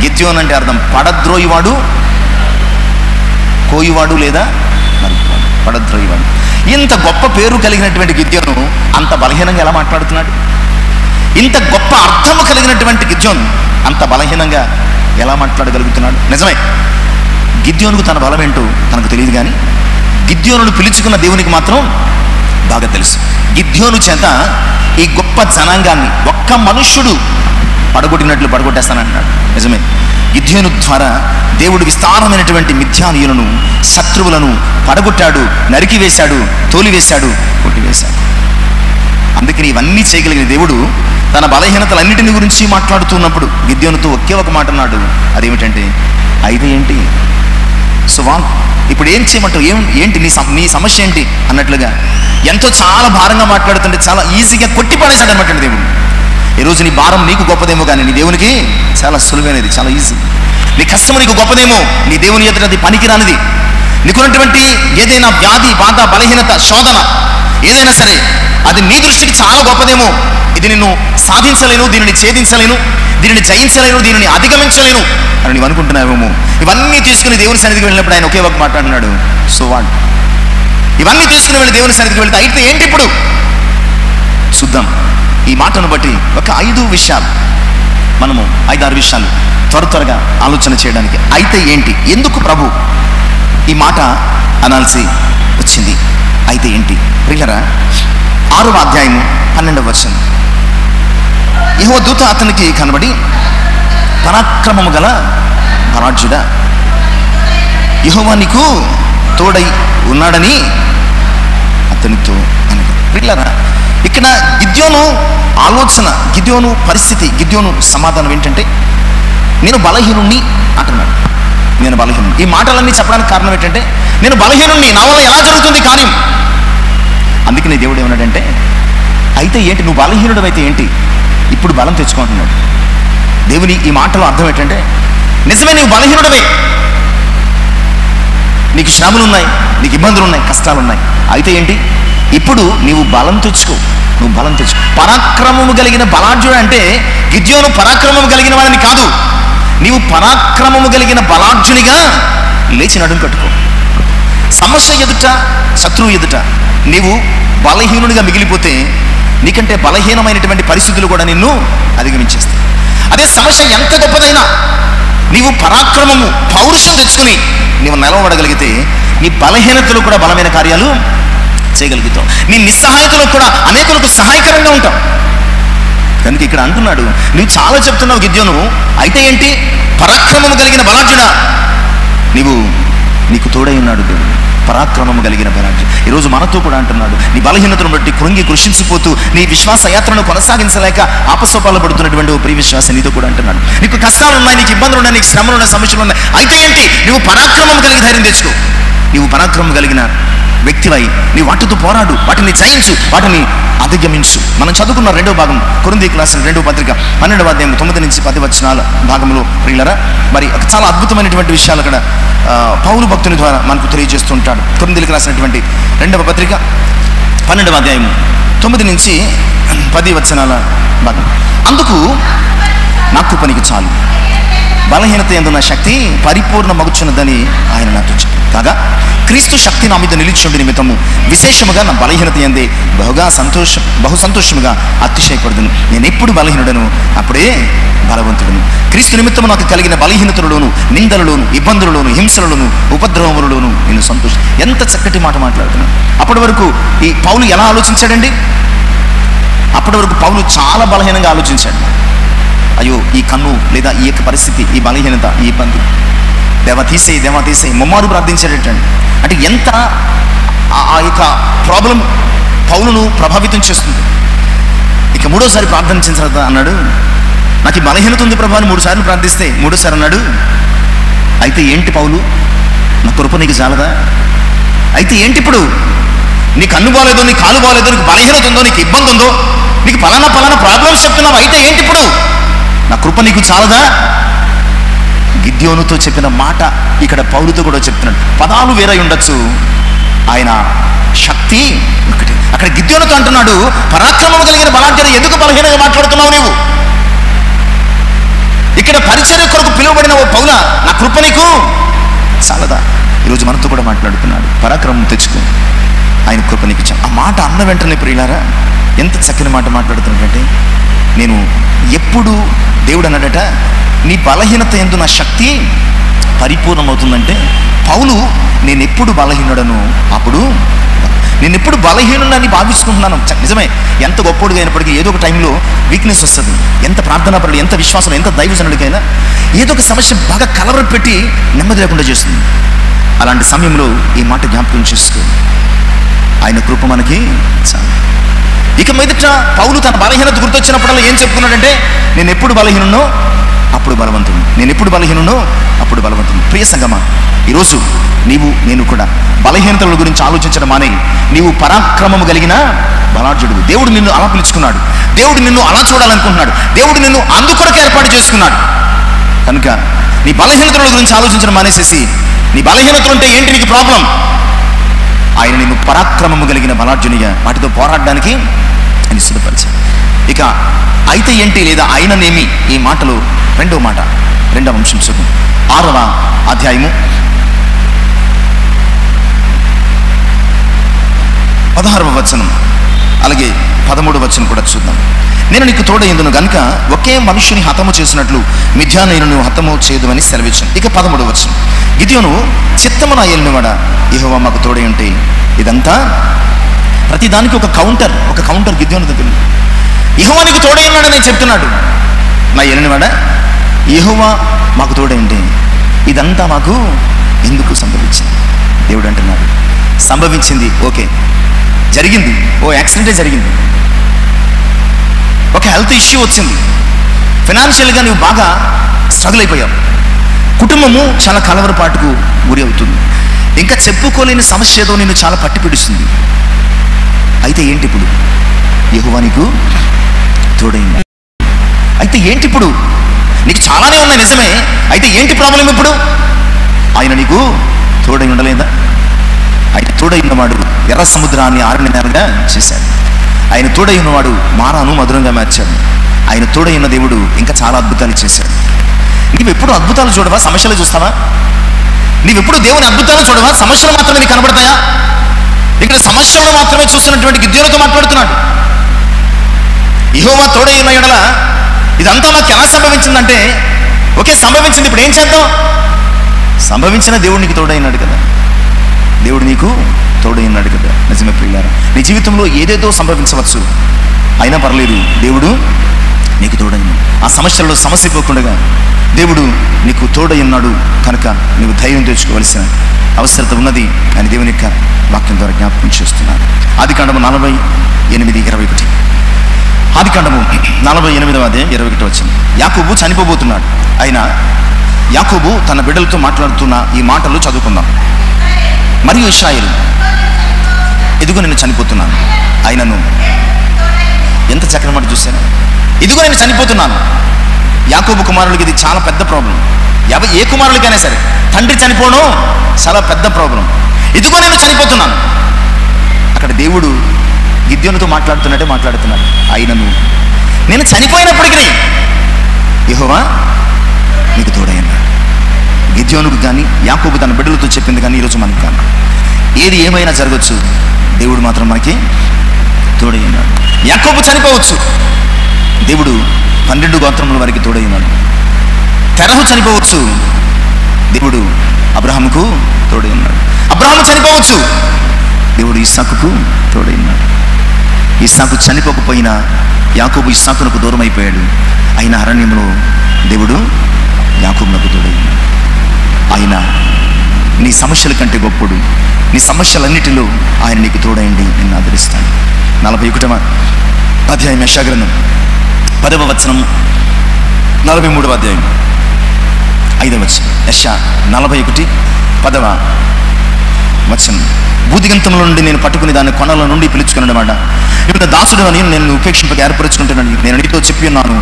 గిద్యోను అంటే అర్థం పడద్రోయివాడు, కోయివాడు లేదా నరుకువాడు. పడద్రోయివాడు. ఇంత గొప్ప పేరు కలిగినటువంటి గిద్యోను అంత బలహీనంగా ఎలా మాట్లాడుతున్నాడు? ఇంత గొప్ప అర్థము కలిగినటువంటి గిద్యోను అంత బలహీనంగా ఎలా మాట్లాడగలుగుతున్నాడు? నిజమే, గిద్యోనుకు తన బలం ఏంటో తనకు తెలియదు, కానీ గిద్యోనును పిలుచుకున్న దేవునికి మాత్రం బాగా తెలుసు. గిద్యోను చేత ఈ గొప్ప జనాంగాన్ని ఒక్క మనుష్యుడు పడగొట్టినట్లు పడగొట్టేస్తానంటున్నాడు. నిజమే, గిద్యోను ద్వారా దేవుడు విస్తారమైనటువంటి మిథ్యానీయులను, శత్రువులను పడగొట్టాడు, నరికివేశాడు, తోలివేశాడు, కొట్టివేశాడు. అందుకని ఇవన్నీ చేయగలిగిన దేవుడు తన బలహీనతలన్నిటిని గురించి మాట్లాడుతున్నప్పుడు గిద్యోనుతో ఒకే ఒక మాట అన్నాడు. అదేమిటంటే, అయితే ఏంటి సువాన్, ఇప్పుడు ఏం చేయమంటావు, ఏంటి నీ సమస్య ఏంటి అన్నట్లుగా ఎంతో చాలా భారంగా మాట్లాడుతుంటే చాలా ఈజీగా కొట్టి పడేశాడు అనమాట దేవుడు. ఈరోజు నీ భారం నీకు గొప్పదేమో కానీ నీ దేవునికి చాలా సులువైనది, చాలా ఈజీ. నీ కష్టము నీకు గొప్పదేమో, నీ దేవుని ఎదుట అది పనికిరానిది. నీకున్నటువంటి ఏదైనా వ్యాధి, బాధ, బలహీనత, శోధన ఏదైనా సరే అది నీ దృష్టికి చాలా గొప్పదేమో. ఇది నిన్ను సాధించలేను, దీనిని ఛేదించలేను, దీనిని జయించలేను, దీనిని అధిగమించలేను అని నీవు అనుకుంటున్నావేమో. ఇవన్నీ తీసుకుని దేవుని సన్నిధికి వెళ్ళినప్పుడు ఆయన ఒకే ఒక మాట అంటున్నాడు, సో వాట్. ఇవన్నీ తీసుకుని వెళ్ళి దేవుని సన్నిధికి వెళ్తే అయితే ఏంటి ఇప్పుడు చూద్దాం. ఈ మాటను బట్టి ఒక 5 విషయాలు, మనము 5-6 విషయాలు త్వరగా ఆలోచన చేయడానికి. అయితే ఏంటి, ఎందుకు ప్రభు ఈ మాట అనాల్సి వచ్చింది? అయితే ఏంటి ప్రియులారా, 6వ అధ్యాయము 12వ వచనం. యెహోవా దూత అతనికి కనబడి, పరాక్రమము గల బలాఢ్యుడా, యెహోవా నీకు తోడై ఉన్నాడని అతనితో అనగా. ప్రియులారా, ఇక్కడ గిద్యోను ఆలోచన, గిద్యోను పరిస్థితి, గిద్యోను సమాధానం ఏంటంటే, నేను బలహీనుణ్ణి అంటున్నాడు. నేను బలహీనుణ్ణి. ఈ మాటలన్నీ చెప్పడానికి కారణం ఏంటంటే, నేను బలహీనుణ్ణి, నా వల్ల ఎలా జరుగుతుంది కార్యం. అందుకనే దేవుడు ఏమన్నాడంటే, అయితే ఏంటి, నువ్వు బలహీనుడు అయితే ఏంటి, ఇప్పుడు బలం తెచ్చుకుంటున్నాడు. దేవుని ఈ మాటలో అర్థం ఏంటంటే, నిజమే నీవు బలహీనుడవే, నీకు శ్రమలు ఉన్నాయి, నీకు ఇబ్బందులు ఉన్నాయి, కష్టాలు ఉన్నాయి. అయితే ఏంటి, ఇప్పుడు నీవు బలం తెచ్చుకో, నువ్వు బలం తెచ్చుకో. పరాక్రమము కలిగిన బలాఢ్యుడు అంటే గిద్యోను పరాక్రమము కలిగిన వాడిని కాదు, నీవు పరాక్రమము కలిగిన బలాఢ్యునిగా లేచి నడుము కట్టుకో. సమస్య ఎదుట, శత్రువు ఎదుట నీవు బలహీనునిగా మిగిలిపోతే నీకంటే బలహీనమైనటువంటి పరిస్థితులు కూడా నిన్ను అధిగమించేస్తాయి. అదే సమస్య ఎంత గొప్పదైనా నీవు పరాక్రమము, పౌరుషం తెచ్చుకుని నీవు నిలవబడగలిగితే నీ బలహీనతలు కూడా బలమైన కార్యాలు చేయగలుగుతావు. నీ నిస్సహాయతలో కూడా అనేకులకు సహాయకరంగా ఉంటావు. కనుక ఇక్కడ అంటున్నాడు, నువ్వు చాలా చెప్తున్నావు గిద్యోను, అయితే ఏంటి, పరాక్రమము కలిగిన బలాఢ్యుడా, నీకు తోడై ఉన్నాడు దేవుడు, పరాక్రమము కలిగిన బలాఢ్యుడు. ఈరోజు మనతో కూడా అంటున్నాడు, నీ బలహీనతను బట్టి కృంగి కృషించిపోతూ నీ విశ్వాస యాత్రను కొనసాగించలేక ఆపసోపాలు పడుతున్నటువంటి ఓ ప్రియ విశ్వాస నీతో కూడా అంటున్నాడు, నీకు కష్టాలు ఉన్నాయి, నీకు ఇబ్బందులు ఉన్నాయి, నీకు శ్రమలు ఉన్నాయి, సమస్యలు ఉన్నాయి. అయితే ఏంటి, నువ్వు పరాక్రమం కలిగి ధైర్యం తెచ్చుకో. నీవు పరాక్రమం కలిగిన వ్యక్తివై నీవు వాటితో పోరాడు, వాటిని జయించు, వాటిని అధిగమించు. మనం చదువుకున్న 2వ భాగం, కొరింథీయులకు రాసిన 2వ పత్రిక 12వ అధ్యాయం 9 నుంచి 10 వచనాల భాగంలో ప్రియులరా, మరి చాలా అద్భుతమైనటువంటి విషయాలు అక్కడ పౌలు భక్తుని ద్వారా మనకు తెలియజేస్తుంటాడు. కొరింథీయులకు రాసినటువంటి 2వ పత్రిక 12వ అధ్యాయం 9 నుంచి 10 వచనాల భాగం. అందుకు నాకు పనికి చాలు, బలహీనత యందు నా శక్తి పరిపూర్ణ మగుచున్నదని ఆయన నాతో చెప్పారు. కాగా క్రీస్తు శక్తి నా మీద నిలిచిండి నిమిత్తము విశేషముగా నా బలహీనత యందే బహు సంతోషముగా అతిశయపడుదును. నేను ఎప్పుడు బలహీనుడను అప్పుడే బలవంతుడను. క్రీస్తు నిమిత్తము నాకు కలిగిన బలహీనతలలోను, నిందలలోను, ఇబ్బందులలోను, హింసలలోను, ఉపద్రవములలోను నేను సంతోషం. ఎంత చక్కటి మాట మాట్లాడుతున్నాను. అప్పటి వరకు ఈ పౌలు ఎలా ఆలోచించాడండి? అప్పటి వరకు పౌలు చాలా బలహీనంగా ఆలోచించాడు. అయ్యో ఈ కన్ను, లేదా ఈ యొక్క పరిస్థితి, ఈ బలహీనత, ఈ ఇబ్బంది, దేవా తీసేయి ముమ్మారు ప్రార్థించేటండి. అంటే ఎంత ఆ యొక్క ప్రాబ్లం పౌలును ప్రభావితం చేస్తుంది. ఇక 3వసారి ప్రార్థించిన తర్వాత అన్నాడు, నాకు ఈ బలహీనత ఉంది ప్రభా అని 3 సార్లు ప్రార్థిస్తే 3వసారి అన్నాడు, అయితే ఏంటి పౌలు, నా కృప నీకు చాలదా? అయితే ఏంటి ఇప్పుడు, నీ కన్ను బాలేదో, నీ కాలు బాలేదో, నీకు బలహీనత ఉందో, నీకు ఇబ్బంది ఉందో, నీకు పలానా ప్రాబ్లమ్స్ చెప్తున్నావు, అయితే ఏంటి ఇప్పుడు, నా కృప నీకు చాలదా? గిద్యోనుతో చెప్పిన మాట ఇక్కడ పౌలుతో కూడా చెప్తున్నాడు. పదాలు వేరై ఉండొచ్చు, ఆయన శక్తి ఒకటి. అక్కడ గిద్యోనుతో అంటున్నాడు, పరాక్రమం కలిగిన బలాఢ్యుడు, ఎందుకు బలహీనంగా మాట్లాడుతున్నావు నీవు? ఇక్కడ పరిచర్య కొరకు పిలువబడిన ఓ పౌలా, నా కృప నీకు చాలదా? ఈరోజు మనతో కూడా మాట్లాడుతున్నాడు, పరాక్రమం తెచ్చుకో, ఆయన కృప నీకు చాలు. ఆ మాట అన్న వెంటనే ప్రియులారా ఎంత చక్కని మాట మాట్లాడుతున్నట్టంటే, నేను ఎప్పుడు దేవుడు అన్నాడట, నీ బలహీనత యందు నా శక్తి పరిపూర్ణమవుతుందంటే, పౌలు నేను ఎప్పుడు బలహీనుడను అప్పుడు, నేను ఎప్పుడు బలహీనుడని భావించుకుంటున్నాను. నిజమే, ఎంత గొప్పడుగా అయినప్పటికీ ఏదో ఒక టైంలో వీక్నెస్ వస్తుంది. ఎంత ప్రార్థనాపరుడు, ఎంత విశ్వాసం, ఎంత దైవజనుడికైనా ఏదో ఒక సమస్య బాగా కలవరపెట్టి నెమ్మది లేకుండా చేస్తుంది. అలాంటి సమయంలో ఈ మాట జ్ఞాపకం చేసుకో, ఆయన కృప మనకి చాలు. ఇక మీదట పౌలు తన బలహీనత గుర్తొచ్చినప్పుడల్లా ఏం చెప్పుకున్నాడంటే, నేను ఎప్పుడు బలహీనున్నో అప్పుడు బలవంతుడు, నేను ఎప్పుడు బలహీనున్నో అప్పుడు బలవంతుడు. ప్రియ సంగమా, ఈరోజు నేను కూడా బలహీనతల గురించి ఆలోచించడం మానే, నీవు పరాక్రమము కలిగిన బలాఢ్యుడు. దేవుడు నిన్ను అలా పిలుచుకున్నాడు, దేవుడు నిన్ను అలా చూడాలనుకుంటున్నాడు, దేవుడు నిన్ను అందుకొరకు ఏర్పాటు చేసుకున్నాడు. కనుక నీ బలహీనతల గురించి ఆలోచించడం మానేసేసి, నీ బలహీనతలు ఉంటే ఏంటి నీకు ప్రాబ్లం, ఆయన నిన్ను పరాక్రమము కలిగిన బలార్జునిగా వాటితో పోరాడడానికి ఆయన సిద్ధపరిచాడు. ఇక అయితే ఏంటి లేదా ఆయననేమి, ఈ మాటలు రెండవ మాట, రెండవ అంశం చూద్దాం. 6వ అధ్యాయము 16వ వచనం అలాగే 13వ వచనం కూడా చూద్దాం. నేను నీకు తోడైందును గనుక ఒకే మనుషుని హతము చేసినట్లు మిథ్యానీయులను హతము చేయదువని సెలవిచ్చాను. ఇక 13వ వచనం, గిద్యోను చిత్తమున ఏలినవాడా యెహోవా మాకు తోడై ఉంటే. ఇదంతా ప్రతిదానికి ఒక కౌంటర్ గిద్యోను దగ్గర. యెహోవా నీకు తోడై ఉన్నాడని చెప్తున్నాడు. నా ఏలినవాడా యెహోవా మాకు తోడై ఉంటే ఇదంతా మాకు ఎందుకు సంభవించింది? దేవుడు అంటున్నాడు, సంభవించింది ఓకే, జరిగింది, ఓ యాక్సిడెంటే జరిగింది, ఒక హెల్త్ ఇష్యూ వచ్చింది, ఫైనాన్షియల్గా నువ్వు బాగా స్ట్రగుల్ అయిపోయావు, కుటుంబము చాలా కలవరపాటుకు గురి అవుతుంది, ఇంకా చెప్పుకోలేని సమస్య ఏదో నిన్ను చాలా పట్టి పిడుస్తుంది. అయితే ఏంటి ఇప్పుడు? యెహోవా నీకు తోడైంది. అయితే ఏంటి ఇప్పుడు? నీకు చాలానే ఉన్నాయి నిజమే, అయితే ఏంటి ప్రాబ్లం ఇప్పుడు? ఆయన నీకు తోడై ఉండలేదా? ఆయన తోడై ఉన్నవాడు ఎర్ర సముద్రాన్ని ఆరని నేలగా చేశాడు. ఆయన తోడై ఉన్నవాడు మారాను మధురంగా మార్చాడు. ఆయన తోడై ఉన్న దేవుడు ఇంకా చాలా అద్భుతాలు చేశాడు. నీవెప్పుడు అద్భుతాలు చూడవా, సమస్యలు చూస్తావా? నీవెప్పుడు దేవుని అద్భుతాలు చూడవా, సమస్యలు మాత్రమే నీకు కనబడతాయా? ఇక్కడ సమస్యలను మాత్రమే చూస్తున్నటువంటి గిద్యోనుతో మాట్లాడుతున్నాడు. యెహోవా తోడై ఉన్న యెడల ఇదంతా నాకు ఎలా సంభవించిందంటే, ఓకే సంభవించింది, ఇప్పుడు ఏం చేద్దాం? సంభవించిన దేవుడు నీకు తోడై ఉన్నాడు కదా, దేవుడు నీకు తోడై ఉన్నాడు కదా. నిజమే ప్రియులారా, నీ జీవితంలో ఏదేదో సంభవించవచ్చు, అయినా పర్లేదు, దేవుడు నీకు తోడై ఉన్నాడు. ఆ సమస్యలలో సమస్య పోకుండా దేవుడు నీకు తోడై ఉన్నాడు కనుక నీవు ధైర్యం తెచ్చుకోవలసిన అవసరత ఉన్నది అని దేవుని యొక్క వాక్యం ద్వారా జ్ఞాపకం చేస్తున్నాను. ఆదికాండము 48:21. ఆదికాండము 48వ అధ్యాయం 21 వచనం. యాకోబు చనిపోబోతున్నాడు. ఆయన యాకోబు తన బిడ్డలతో మాట్లాడుతున్న ఈ మాటలు చదువుకుందాం. మరియు ఇశ్రాయేలు, ఇదిగో నేను చనిపోతున్నాను, ఆయనను ఎంత చక్రమాట చూశాను, ఇదిగో నేను చనిపోతున్నాను. యాకోబు కుమారులకి ఇది చాలా పెద్ద ప్రాబ్లం. ఏ కుమారులకైనా సరే తండ్రి చనిపోవడం చాలా పెద్ద ప్రాబ్లం. ఇదిగో నేను చనిపోతున్నాను. అక్కడ దేవుడు గిద్యోనుతో మాట్లాడుతున్నట్టే మాట్లాడుతున్నాడు. ఆయనను నేను చనిపోయినప్పటికీ యెహోవా నీకు తోడై ఉన్నాడు. గిద్యోనుకు కానీ యాకోబు తన బిడ్డలతో చెప్పింది కానీ ఈరోజు మనకు కానీ ఏది ఏమైనా జరగచ్చు, దేవుడు మాత్రం మనకి తోడై ఉన్నాడు. యాకోబు చనిపోవచ్చు, దేవుడు 12 గోత్రముల వారికి తోడై ఉన్నాడు. తెరహు చనిపోవచ్చు, దేవుడు అబ్రహాముకు తోడై ఉన్నాడు. అబ్రహాము చనిపోవచ్చు, దేవుడు ఇస్సాకుకు తోడై ఉన్నాడు. ఇస్సాకు చనిపోకపోయినా యాకోబు ఇస్సాకునకు దూరం అయిపోయాడు. అయిన అరణ్యంలో దేవుడు యాకోబునకు తోడై ఉన్నాడు. ఆయన నీ సమస్యల కంటే గొప్పడు. నీ సమస్యలన్నిటిలో ఆయన నీకు తోడైండి నిన్ను ఆదరిస్తాడు. 41వ అధ్యాయం యెషయా గ్రంథం 10వ వచనం, 43వ అధ్యాయం 5వ వచనం. యెషయా 41:10 వచనం. బూదిగంతముల నుండి నేను పట్టుకుని దాన్ని కొనల నుండి పిలుచుకున్నమాట, నేను దాసుడు అని నేను ఉపేక్షింపక ఏర్పరచుకుంటున్నాను. నేను నీతో చెప్పి ఉన్నాను,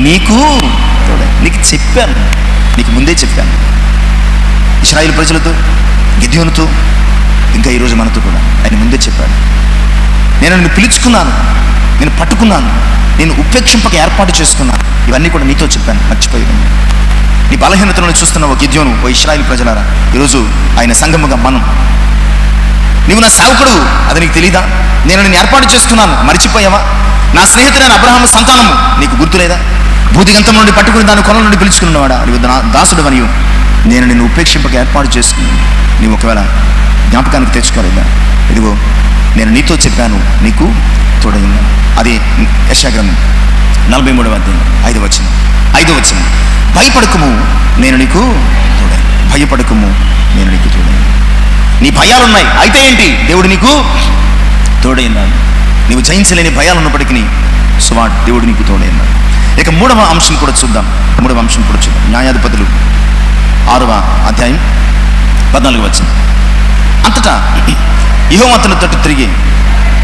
నీకు తోడై. నీకు చెప్పాను, నీకు ముందే చెప్పాను. ఇశ్రాయేలు ప్రజలతో, గిద్యోనుతో, ఇంకా ఈరోజు మనతో కూడా ఆయన ముందే చెప్పాడు. నేను నిన్ను పిలుచుకున్నాను, నేను పట్టుకున్నాను, నేను ఉపేక్షింపక ఏర్పాటు చేసుకున్నాను. ఇవన్నీ కూడా నీతో చెప్పాను, మర్చిపోయాను. నీ బలహీనతలను చూస్తున్న ఓ గిద్యోను, ఓ ఇశ్రాయేలు ప్రజలారా, ఈరోజు ఆయన సంఘముగా మనం, నీవు నా సేవకుడు, అది నీకు తెలీదా? నేను నిన్ను ఏర్పాటు చేసుకున్నాను, మర్చిపోయావా? నా స్నేహితుడైన అబ్రహాము సంతానము, నీకు గుర్తులేదా? భూదిగంతం నుండి పట్టుకుని దాని కొల నుండి పిలుచుకున్నవాడా, నీవు దాసుడు మరియు నేను నిన్ను ఉపేక్షింపక ఏర్పాటు చేసుకున్నాను. నీవు ఒకవేళ జ్ఞాపకానికి తెచ్చుకోలేదా? ఇదిగో నేను నీతో చెప్పాను, నీకు తోడై ఉన్నాను. అది యెషయా గ్రంథం 43వ అధ్యాయం 5వ వచనం. భయపడకము, నేను నీకు తోడై. భయపడకము, నేను నీకు తోడై. నీ భయాలున్నాయి, అయితే ఏంటి? దేవుడు నీకు తోడై ఉన్నాడు. నీవు జయించలేని భయాలు ఉన్నప్పటికీ దేవుడు నీకు తోడై ఉన్నాడు. ఇక 3వ అంశం కూడా చూద్దాం. న్యాయాధిపతులు 6వ అధ్యాయం 14వ వచనం. అంతటా యెహోవా అతని తట్టు తిరిగి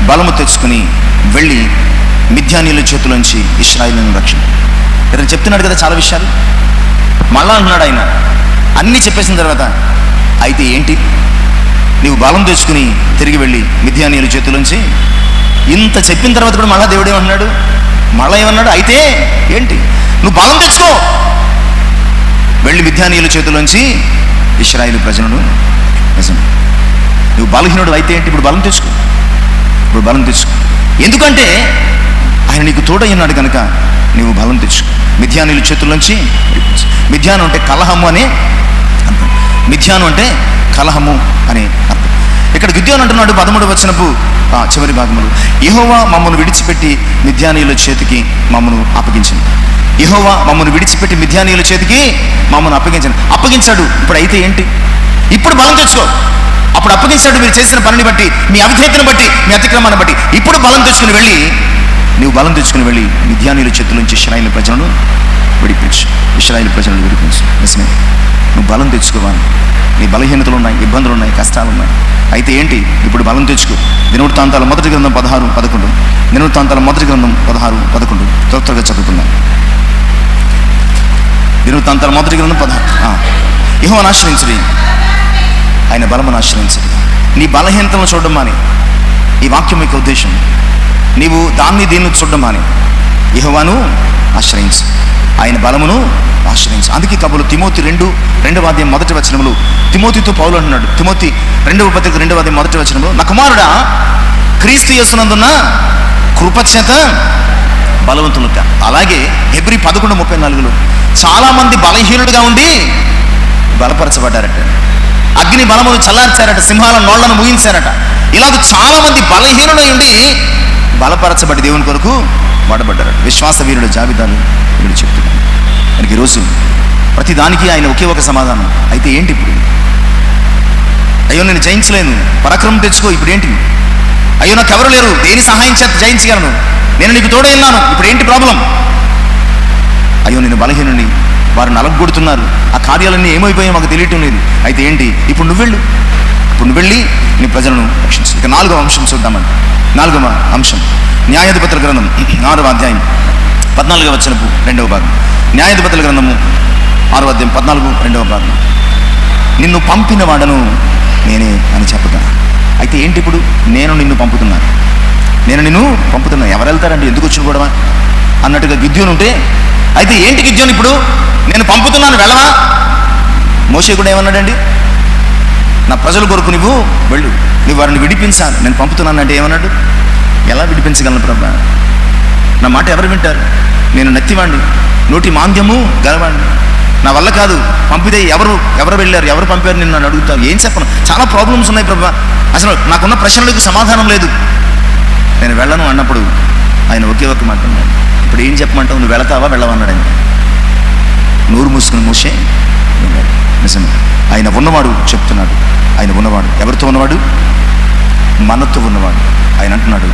బలము తెచ్చుకుని వెళ్ళి మిద్యానీయుల చేతిలోంచి ఇశ్రాయేలును రక్షణ. ఇక్కడ చెప్తున్నాడు కదా చాలా విషయాలు. మళ్ళా అంటున్నాడు ఆయన, అన్నీ చెప్పేసిన తర్వాత అయితే ఏంటి, నీవు బలం తెచ్చుకుని తిరిగి వెళ్ళి మిద్యానీయుల చేతిలోంచి, ఇంత చెప్పిన తర్వాత కూడా మళ్ళా దేవుడు ఏమన్నాడు, మళ్ళా ఏమన్నాడు, అయితే ఏంటి, నువ్వు బలం తెచ్చుకో, వెళ్ళి మిద్యానీయుల చేతిలోంచి ఇశ్రాయేలు ప్రజలను. నిజం, నువ్వు బలహీనుడు అయితే ఏంటి, ఇప్పుడు బలం తెచ్చుకో, ఇప్పుడు బలం తెచ్చుకో. ఎందుకంటే ఆయన నీకు తోడయ్యున్నాడు కనుక నీవు బలం తెచ్చుకో. మిద్యానీయుల చేతుల్లోంచి. మిద్యాను అంటే కలహము అనే అర్థం. మిద్యాను అంటే కలహము అనే అర్థం. ఇక్కడ గిద్యోను అంటున్నాడు 13వ వచనపు చివరి భాగములు, యెహోవా మమ్మను విడిచిపెట్టి మిద్యానీయుల చేతికి మమ్మను అప్పగించింది. యెహోవా మమ్మను విడిచిపెట్టి మిద్యానీయుల చేతికి మమ్మను అప్పగించాడు. ఇప్పుడు అయితే ఏంటి, ఇప్పుడు బలం తెచ్చుకో. అప్పుడు అప్పగించాడు మీరు చేసిన పనిని బట్టి, మీ అవిధేయతను బట్టి, మీ అతిక్రమాన్ని బట్టి. ఇప్పుడు బలం తెచ్చుకుని వెళ్ళి, నీవు బలం తెచ్చుకుని వెళ్ళి మిద్యానీయుల చేతుల నుంచి ఇశ్రాయేలు ప్రజలను విడిపించు. ఇశ్రాయేలు ప్రజలను విడిపించు. నిజమే, నువ్వు బలం తెచ్చుకోవాలి. నీ బలహీనతలు ఉన్నాయి, ఇబ్బందులు ఉన్నాయి, కష్టాలు ఉన్నాయి. అయితే ఏంటి, ఇప్పుడు బలం తెచ్చుకో. దినవృత్తాంతాల మొదటి గ్రంథం 16:11. దినవృత్తాంతాల మొదటి గ్రంథం 16:11 త్వరగా చదువుకుందాం. దినవృత్తాంతాల మొదటి గ్రంథం 16. యెహోవాను ఆశ్రయించుడి, ఆయన బలమును ఆశ్రయించుడి. నీ బలహీనతలను చూడడం మాని, ఈ వాక్యం యొక్క ఉద్దేశం, నీవు దీన్ని చూడడం మాని యెహోవాను ఆశ్రయించు, ఆయన బలమును ఆశ్రయించు. అందుకే కబులు తిమోతి 2వ అధ్యాయం 1వ వచనములు తిమోతితో పౌలు అంటున్నాడు. తిమోతి 2వ పత్రిక 2వ అధ్యాయం 1వ వచనములు, నా కుమారుడా క్రీస్తు యేసునందున్న కృపచేత బలవంతులు. అలాగే హెబ్రీ 11:34 చాలా మంది బలహీనులుగా ఉండి బలపరచబడ్డారట. అగ్ని బలమును చల్లార్చారట, సింహాల నోళ్లను ముగించారట. ఇలాగ చాలా మంది బలహీనులై ఉండి బలపరచబడి దేవుని కొరకు వాడబడ్డారట. విశ్వాస వీరుల జాబితాలు వీడు చెప్తున్నాడు. మనకి ఈరోజు ప్రతిదానికి ఆయన ఒకే ఒక సమాధానం. అయితే ఏంటి ఇప్పుడు, అయ్యో నేను జయించలేను, పరాక్రమం తెచ్చుకో. ఇప్పుడు ఏంటి, అయ్యో నాకు ఎవరు లేరు, దేని సహాయం చేత జయించగలను, నేను నీకు తోడే ఉన్నాను, ఇప్పుడు ఏంటి ప్రాబ్లం, అయ్యో నేను బలహీనుని, వారు నలగొడుతున్నారు, ఆ కార్యాలన్నీ ఏమైపోయాయో మాకు తెలియటం లేదు. అయితే ఏంటి, ఇప్పుడు నువ్వు వెళ్ళి నీ ప్రజలను రక్షించు. ఇక 4వ అంశం చూద్దామండి. 4వ అంశం న్యాయాధిపతుల గ్రంథం 6వ అధ్యాయం 14వ వచనపు 2వ భాగం. న్యాయాధిపతుల గ్రంథము 6వ అధ్యాయం 14, 2వ భాగం. నిన్ను పంపిన వాడను నేనే అని చెప్పగా. అయితే ఏంటి ఇప్పుడు, నేను నిన్ను పంపుతున్నాను. ఎవరు వెళ్తారండి, ఎందుకు వచ్చిన గొడవ అన్నట్టుగా గిద్యోను ఉంటే, అయితే ఏంటి గిద్యోను ఇప్పుడు, నేను పంపుతున్నాను వెళ్ళవా? మోషే కూడా ఏమన్నాడండి, నా ప్రజల కొరకు నువ్వు వెళ్ళు, నువ్వు వారిని విడిపించాలి, నేను పంపుతున్నాను అంటే ఏమన్నాడు, ఎలా విడిపించగలను ప్రభా, నా మాట ఎవరు వింటారు, నేను నత్తివాణ్ణి, నోటి మాంద్యము గలవాణ్ణి, నా వల్ల కాదు, పంపితే ఎవరు వెళ్ళారు, ఎవరు పంపారు నిన్ను నన్ను అడుగుతావు, ఏం చెప్పను, చాలా ప్రాబ్లమ్స్ ఉన్నాయి ప్రభా, అసలు నాకున్న ప్రశ్నలకు సమాధానం లేదు, నేను వెళ్ళను అన్నప్పుడు ఆయన ఒకే ఒక మాట అన్నాడు, ఇప్పుడు ఏం చెప్పమంటావు, నువ్వు వెళతావా వెళ్ళవా అన్నాడు. ఆయన నోరు మూసుకుని మోషే నిజమే, ఆయన ఉన్నవాడు చెప్తున్నాడు, ఆయన ఉన్నవాడు ఎవరితో ఉన్నవాడు, మనతో ఉన్నవాడు. ఆయన అంటున్నాడు,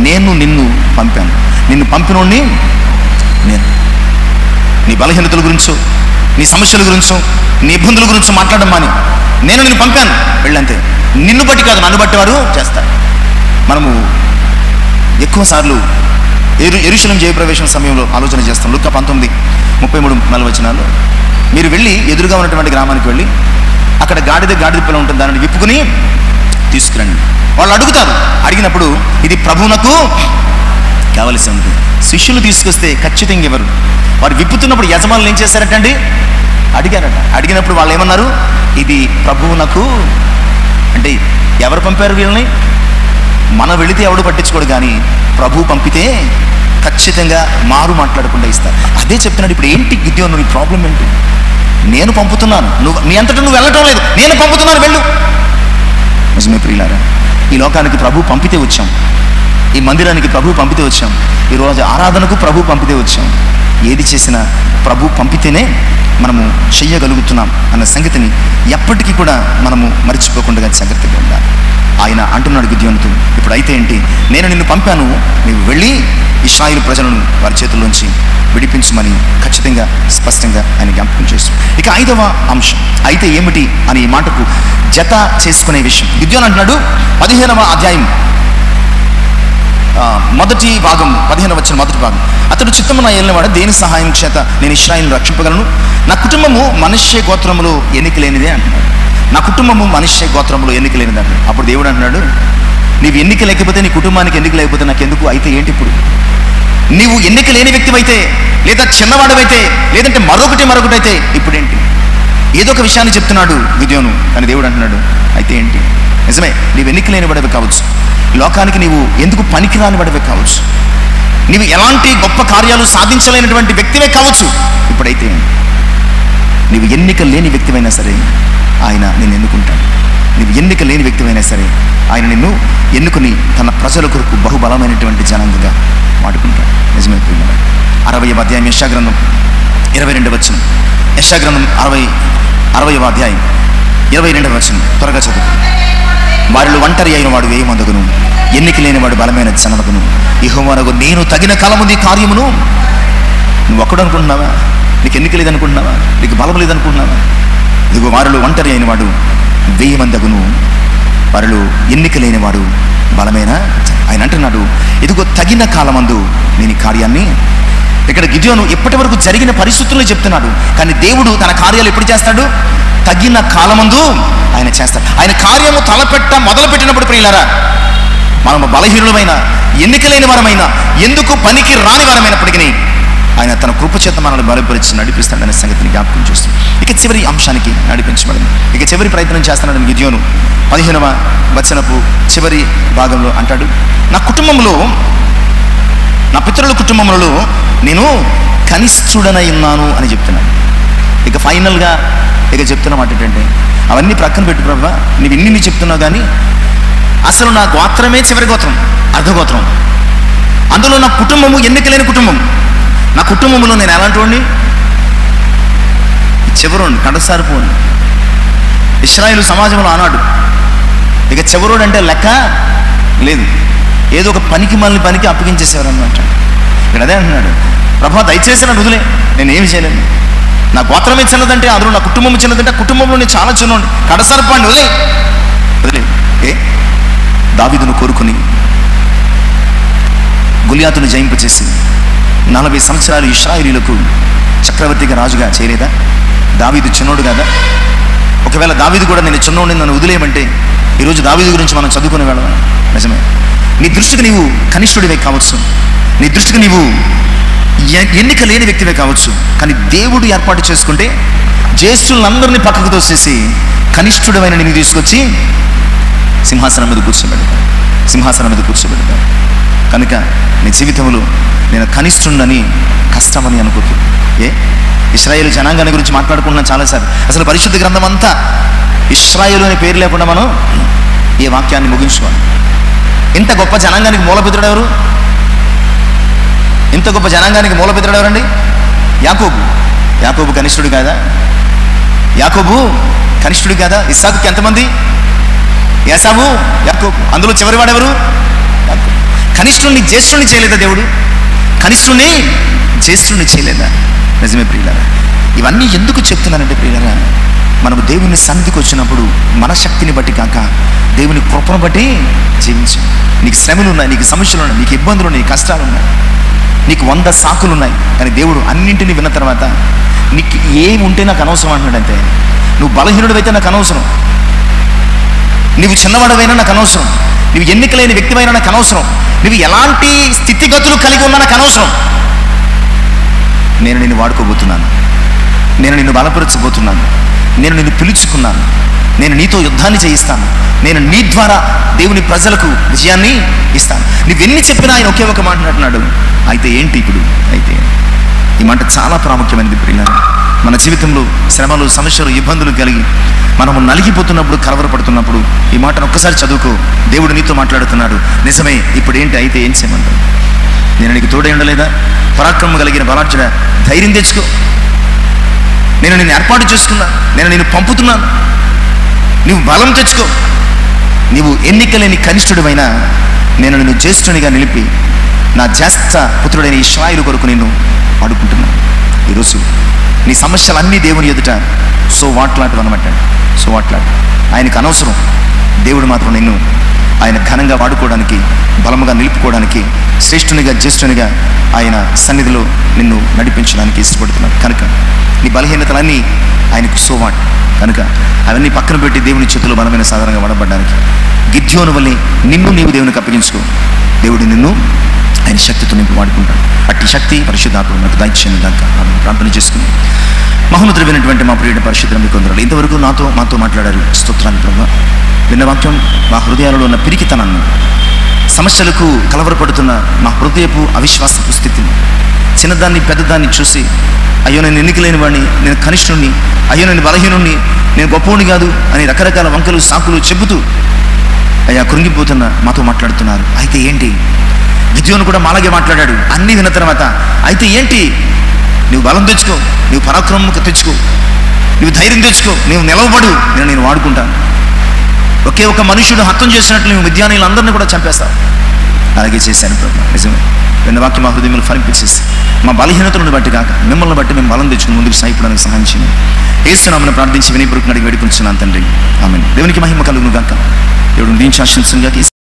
నేను నిన్ను పంపాను, నిన్ను పంపినోడిని నేను. నీ బలహీనతల గురించో, నీ సమస్యల గురించో, నీ ఇబ్బందుల గురించో మాట్లాడడం మాని, నేను నిన్ను పంపాను వెళ్ళంతే. నిన్ను బట్టి కాదు, నన్ను బట్టి వారు చేస్తారు. మనము ఎక్కువసార్లు యెరూషలేము జయప్రవేశం సమయంలో ఆలోచన చేస్తాం. లూకా 19:33-40 మీరు వెళ్ళి ఎదురుగా ఉన్నటువంటి గ్రామానికి వెళ్ళి అక్కడ గాడిద పిల్ల ఉంటుంది, దానిని విప్పుకుని తీసుకురండి. వాళ్ళు అడుగుతారు, అడిగినప్పుడు ఇది ప్రభువునకు కావలసి ఉంది. శిష్యులు తీసుకొస్తే ఖచ్చితంగా ఎవరు, వారు విప్పుతున్నప్పుడు యజమానులు ఏం చేశారటండి, అడిగారట. అడిగినప్పుడు వాళ్ళు ఏమన్నారు, ఇది ప్రభువునకు. అంటే ఎవరు పంపారు వీళ్ళని, మనం వెళితే ఎవడు పట్టించుకోడు, కానీ ప్రభు పంపితే ఖచ్చితంగా మారు మాట్లాడకుండా ఇస్తారు. అదే చెప్తున్నాడు. ఇప్పుడు ఏంటి గిద్యోను, నీ ప్రాబ్లం ఏంటి, నేను పంపుతున్నాను, నీ అంతటా నువ్వు వెళ్ళటం లేదు, నేను పంపుతున్నాను వెళ్ళు. నిజమే ప్రియులారా, ఈ లోకానికి ప్రభు పంపితే వచ్చాం, ఈ మందిరానికి ప్రభు పంపితే వచ్చాం, ఈరోజు ఆరాధనకు ప్రభు పంపితే వచ్చాం. ఏది చేసినా ప్రభు పంపితేనే మనము చెయ్యగలుగుతున్నాం అన్న సంగతిని ఎప్పటికీ కూడా మనము మర్చిపోకుండా జాగ్రత్తగా ఉండాలి. ఆయన అంటున్నాడు గిద్యోనుతో, ఇప్పుడు అయితే ఏంటి, నేను నిన్ను పంపాను, నీవు వెళ్ళి ఇశ్రాయేలు ప్రజలను వారి చేతుల్లోంచి విడిపించమని ఖచ్చితంగా స్పష్టంగా ఆయన జ్ఞాపకం చేస్తాడు. ఇక 5వ అంశం, అయితే ఏమిటి అనే ఈ మాటకు జత చేసుకునే విషయం. గిద్యోను అంటున్నాడు 15వ అధ్యాయం మొదటి భాగం 15వ వచనం మొదటి భాగం. అతడు చిత్తము నా ఏలినవాడు, దేని సహాయం చేత నేను ఇశ్రాయేలును రక్షింపగలను? నా కుటుంబము మనష్షే గోత్రములో ఎన్నిక లేనిదే అంటున్నాడు. నా కుటుంబము మనష్షే గోత్రములో ఎన్నిక లేనిది అంటున్నాడు. అప్పుడు దేవుడు అంటున్నాడు, నీవు ఎన్నిక లేకపోతే, నీ కుటుంబానికి ఎన్నిక లేకపోతే నాకెందుకు? అయితే ఏంటి ఇప్పుడు? నీవు ఎన్నిక లేని వ్యక్తివైతే, లేదా చిన్నవాడివైతే, లేదంటే మరొకటి అయితే ఇప్పుడేంటి? ఏదో ఒక విషయాన్ని చెప్తున్నాడు గిద్యోను, అని దేవుడు అంటున్నాడు అయితే ఏంటి? నిజమే, నీవు ఎన్నిక లేని వాడివి కావచ్చు, లోకానికి నీవు ఎందుకు పనికిరాని వాడివి కావచ్చు, నీవు ఎలాంటి గొప్ప కార్యాలు సాధించలేనటువంటి వ్యక్తివే కావచ్చు, ఇప్పుడైతే నీవు ఎన్నిక లేని వ్యక్తివైనా సరే ఆయన నిన్ను ఎన్నుకుంటాడు. నీవు ఎన్నిక లేని వ్యక్తివైనా సరే ఆయన నిన్ను ఎన్నుకుని తన ప్రజల కొరకు బహుబలమైనటువంటి జనాంగంగా వాడుకుంటాడు. నిజమే. 60వ అధ్యాయం యెషయా-గ్రంథం 22వ వచనం. యెషయా-గ్రంథం 60వ అధ్యాయం 22వ వచనం త్వరగా చదువు. వారిలో ఒంటరి అయిన వాడు 1000 మందిగును, ఎన్నిక లేని వాడు బలమైన జనమగును. యెహోవానగు నేను తగిన కాలము నీ కార్యమును. నువ్వు ఒక్కడు అనుకుంటున్నావా? నీకు ఎన్నిక లేదనుకుంటున్నావా? నీకు బలం లేదనుకుంటున్నావా? ఇదిగో వారిలో ఒంటరి అయిన వాడు 1000 మందిగును, వారిలో ఎన్నిక లేనివాడు బలమైన. ఆయన అంటున్నాడు, ఇదిగో తగిన కాలమందు నేను ఈ కార్యాన్ని. ఇక్కడ గిద్యోను ఇప్పటి వరకు జరిగిన పరిస్థితుల్లో చెప్తున్నాడు, కానీ దేవుడు తన కార్యాలు ఎప్పుడు చేస్తాడు? తగిన కాలమందు ఆయన చేస్తాడు. ఆయన కార్యము మొదలు పెట్టినప్పుడు ప్రియులారా, మనము బలహీనులమైన, ఎన్నిక లేని వారమైన, ఎందుకు పనికి రాని వారమైనప్పటికీ ఆయన తన కృపచేత మనల్ని బలపరిచి నడిపిస్తాడనే సంగతిని జ్ఞాపకం చేస్తుంది. ఇక చివరి అంశానికి నడిపించబడింది. ఇక చివరి ప్రయత్నం చేస్తున్నాడు గిద్యోను. 15వ వచనపు చివరి భాగంలో అంటాడు, నా కుటుంబంలో, నా పితరుల కుటుంబంలో నేను కనిష్ఠుడనై ఉన్నాను అని చెప్తున్నాడు. ఇక ఫైనల్గా చెప్తున్న మాట ఏంటంటే, అవన్నీ ప్రక్కన పెట్టు ప్రభా, నీవు ఇన్ని చెప్తున్నావు, కానీ అసలు నా గోత్రమే చివరి గోత్రం, అర్ధగోత్రం. అందులో నా కుటుంబము ఎన్నిక లేని కుటుంబం. నా కుటుంబంలో నేను ఎలాంటి వాడిని? చివరోడు, కడసారిపోండి. ఇశ్రాయేలు సమాజంలో ఆనాడు ఇక చివరోడు అంటే లెక్క లేదు, ఏదో ఒక పనికి అప్పగించేసేవారు అన్నమాట. ఇక్కడ అదే అంటున్నాడు, ప్రభా దయచేసి నన్ను వదిలే, నేనేమి చేయలేను. నా గోత్రమే చిన్నదంటే, అందులో నా కుటుంబం చిన్నదంటే, కుటుంబంలో నేను చాలా చిన్నోండి, కడసారిపోండి, వదిలే. దావీదును కోరుకుని గొలియాతును జయింపచేసి 40 సంవత్సరాలు ఇశ్రాయేలీయులకు చక్రవర్తిగా, రాజుగా చేయలేదా? దావీదు చిన్నోడు కదా? ఒకవేళ దావీదు కూడా నేను చిన్నోడిని నన్ను వదిలేయమంటే ఈరోజు దావీదు గురించి మనం చదువుకునే వాళ్ళం. నిజమే, నీ దృష్టికి నీవు కనిష్ఠుడివే కావచ్చు, నీ దృష్టికి నీవు ఎన్నిక లేని వ్యక్తివే కావచ్చు, కానీ దేవుడు ఏర్పాటు చేసుకుంటే జ్యేష్ఠులందరినీ పక్కకు తోసేసి కనిష్ఠుడమైన నిన్ను తీసుకొచ్చి సింహాసనం మీద కూర్చోబెడతాడు. కనుక నీ జీవితంలో నేను కనిష్ఠుడని కష్టమని అనుకోకు. ఇశ్రాయేలు జనాంగాన్ని గురించి మాట్లాడుకుంటున్నాను చాలాసార్లు. అసలు పరిశుద్ధ గ్రంథం అంతా ఇశ్రాయేలు అనే పేరు లేకుండా మనం ఈ వాక్యాన్ని ముగించుకోవాలి. ఇంత గొప్ప జనాంగానికి మూలపితుడు ఎవరు? ఇంత గొప్ప జనాంగానికి మూలపితుడు ఎవరండి? యాకోబు కనిష్ఠుడు కాదా? యాకోబు కనిష్ఠుడు కాదా? ఇస్సాకుకి ఎంతమంది? ఏసావు, యాకోబు. అందులో చివరి వాడెవరు? కనిష్ఠుడిని జ్యేష్ఠుడిని చేయలేదా దేవుడు? కనిష్ఠుడిని జ్యేష్ఠుడిని చేయలేదా? నిజమే ప్రియులారా. ఇవన్నీ ఎందుకు చెప్తున్నానంటే ప్రియులారా, మనము దేవుని సన్నిధికి వచ్చినప్పుడు మన శక్తిని బట్టి కాక దేవుని కృపను బట్టి జీవించు. నీకు శ్రమలు ఉన్నాయి, నీకు సమస్యలు ఉన్నాయి, నీకు ఇబ్బందులు ఉన్నాయి, కష్టాలు ఉన్నాయి, నీకు 100 సాకులు ఉన్నాయి, కానీ దేవుడు అన్నింటినీ విన్న తర్వాత నీకు ఏమి ఉంటే నాకు అనవసరం అంటున్నాడంటే, నువ్వు బలహీనుడివైతే నాకు అనవసరం, నువ్వు చిన్నవాడవైనా నాకు అనవసరం, నువ్వు ఎన్నిక లేని వ్యక్తివైనా నాకు అనవసరం, నువ్వు ఎలాంటి స్థితిగతులు కలిగి ఉన్నా నాకు అనవసరం. నేను నిన్ను వాడుకోబోతున్నాను, నేను నిన్ను బలపరచబోతున్నాను, నేను నిన్ను పిలుచుకున్నాను, నేను నీతో యుద్ధాన్ని చేయిస్తాను, నేను నీ ద్వారా దేవుని ప్రజలకు విజయాన్ని ఇస్తాను. నువ్వెన్ని చెప్పినా ఆయన ఒకే ఒక మాట అంటున్నాడు, అయితే ఏంటి ఇప్పుడు? అయితే ఈ మాట చాలా ప్రాముఖ్యమైనది ప్రియులారా. మన జీవితంలో శ్రమలు, సమస్యలు, ఇబ్బందులు కలిగి మనము నలిగిపోతున్నప్పుడు, కలవరపడుతున్నప్పుడు ఈ మాటను ఒక్కసారి చదువుకో. దేవుడు నీతో మాట్లాడుతున్నాడు. నిజమే, ఇప్పుడు ఏంటి? అయితే ఏం చేయమంటాడు? నేను నీకు తోడై ఉండలేదా? పరాక్రమం కలిగిన బలార్జున, ధైర్యం తెచ్చుకో, నేను నిన్ను ఏర్పాటు చేసుకున్నా, నేను నిన్ను పంపుతున్నాను, నువ్వు బలం తెచ్చుకో. నీవు ఎన్నిక లేని కనిష్ఠుడివైనా నేను నిన్ను జ్యేష్ఠునిగా నిలిపి నా జ్యేష్ఠ పుత్రుడైన ఇశ్రాయేలు కొరకు నిన్ను వాడుకుంటున్నాను. ఈరోజు నీ సమస్యలన్నీ దేవుని ఎదుట సో వాట్లాడు అనమాట. సో వాట్లాడు, ఆయనకు అనవసరం, దేవుడు మాత్రం నిన్ను ఆయన ఘనంగా వాడుకోవడానికి, బలముగా నిలుపుకోవడానికి, శ్రేష్ఠునిగా జ్యేష్ఠునిగా ఆయన సన్నిధిలో నిన్ను నడిపించడానికి ఇష్టపడుతున్నాడు. కనుక నీ బలహీనతలన్నీ ఆయనకు సోవాట్ కనుక అవన్నీ పక్కన పెట్టి దేవుని చేతుల్లో బలమైన సాధారణంగా వాడబడ్డానికి గిద్యోను వల్లే నిన్ను నీవు దేవునికి అప్పగించుకో. దేవుడు నిన్ను ఆయన శక్తితో నింపి వాడుకుంటాడు. అట్టి శక్తి పరిశుద్ధాత్మ నాకు దయచేయను దాకా ప్రార్థన చేసుకుని మహోన్నతుడైనటువంటి మా ప్రియుడి పరిశుద్ధ మీకు కొందరు ఇంతవరకు మాతో మాట్లాడారు. స్తోత్రాలు ప్రభు. విన్న వాక్యం మా హృదయాలలో ఉన్న పిరికితనాన్ని, సమస్యలకు కలవరపడుతున్న మా హృదయపు అవిశ్వాసపు స్థితిని, చిన్నదాన్ని పెద్దదాన్ని చూసి అయ్యో నేను ఎన్నికలేని వాడిని, నేను కనిష్ఠుణ్ణి, అయ్యో నేను బలహీనుణ్ణి, నేను గొప్పవాడిని కాదు అని రకరకాల వంకలు సాకులు చెబుతూ అయ్యా కృంగిపోతున్న మాతో మాట్లాడుతున్నారు. అయితే ఏంటి? గిద్యోను కూడా మాలాగే మాట్లాడాడు. అన్నీ విన్న తర్వాత అయితే ఏంటి? నువ్వు బలం తెచ్చుకో, నువ్వు పరాక్రమం తెచ్చుకో, నువ్వు ధైర్యం తెచ్చుకో, నువ్వు నిలవబడు, నేను వాడుకుంటాను. ఒకే ఒక మనుషుడు హత్యం చేసినట్లు నువ్వు విద్యానీయులందరినీ కూడా చంపేస్తావు. అలాగే చేశాను ప్రభు. నిజమే. విన్న వాక్యం మా హృదయంలో ఫలింపచేసి మా బలహీనతలను బట్టి కాక మిమ్మల్ని బట్టి మేము బలం తెచ్చుకుని ముందుకు సాగిపోవడానికి సహాయం చేయండి. యేసునామమున ప్రార్థించి వినయపూర్వకంగా అడిగి వేడుకుంటున్నాను తండ్రి. ఆమేన్. దేవునికి మహిమ కలుగును గాక. దేవుడు దీన్ని ఆశీర్వదించును గాక.